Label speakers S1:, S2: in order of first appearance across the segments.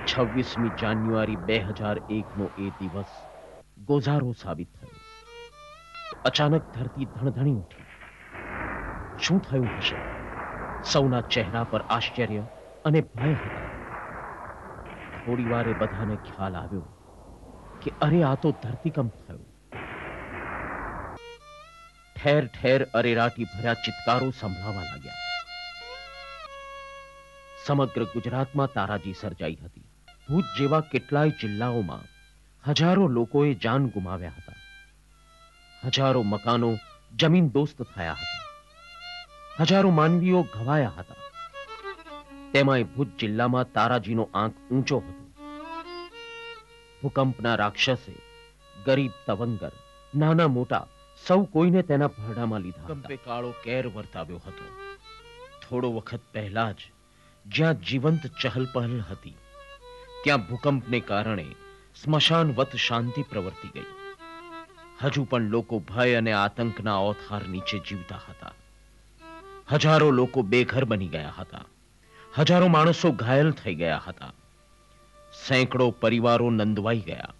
S1: 26મી જાન્યુઆરી 2001નો એ દિવસ ગોઝારો સાબિત થયો. અચાનક ધરતી ધણધણી ઉઠી. શું થયું હશે? સૌના ચહેરા પર આશ્ચર્ય અને ભય હતા. થોડી વારે બધાને ખ્યાલ આવ્યો કે અરે આ તો ધરતીકંપ થયો. ઠેર ઠેર અરેરાટી ભર્યા ચિત્કારો સંભળાવા લાગ્યા. સમગ્ર ગુજરાતમાં તારાજી સર્જાઈ હતી. ભુજ જેવા કેટલાય જિલ્લાઓમાં હજારો લોકોએ જાન ગુમાવ્યા હતા. હજારો મકાનો જમીનદોસ્ત થયા હતા. હજારો માનવીઓ ઘવાયા હતા. તેમાંય ભુજ જિલ્લામાં તારાજીનો આંક ઊંચો હતો. ભૂકંપના રાક્ષસે ગરીબ તવંગર નાના મોટા સૌ કોઈને તેના ભરડામાં લીધા. ભૂકંપે કાળો કેર વર્તાવ્યો હતો. થોડો વખત પહેલા જ જ્યાં જીવંત ચહલપહલ હતી, ત્યાં ભૂકંપને કારણે સ્મશાનવત શાંતિ પ્રવર્તી ગઈ. હજુ પણ લોકો ભય અને આતંકના ઓથાર નીચે જીવતા હતા. હજારો લોકો બેઘર બની ગયા હતા. હજારો માણસો ઘાયલ થઈ ગયા હતા. સેંકડો પરિવારો નંદવાઈ ગયા.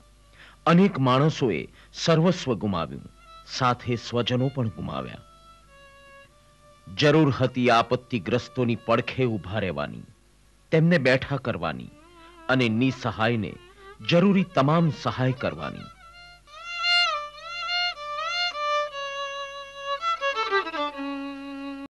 S1: અનેક માણસોએ સર્વસ્વ ગુમાવ્યું, સાથે સ્વજનો પણ ગુમાવ્યા. જરૂર હતી આપત્તિગ્રસ્તોની પડખે ઊભા રહેવાની, તેમને બેઠા કરવાની અને નિસહાયને જરૂરી તમામ સહાય કરવાની.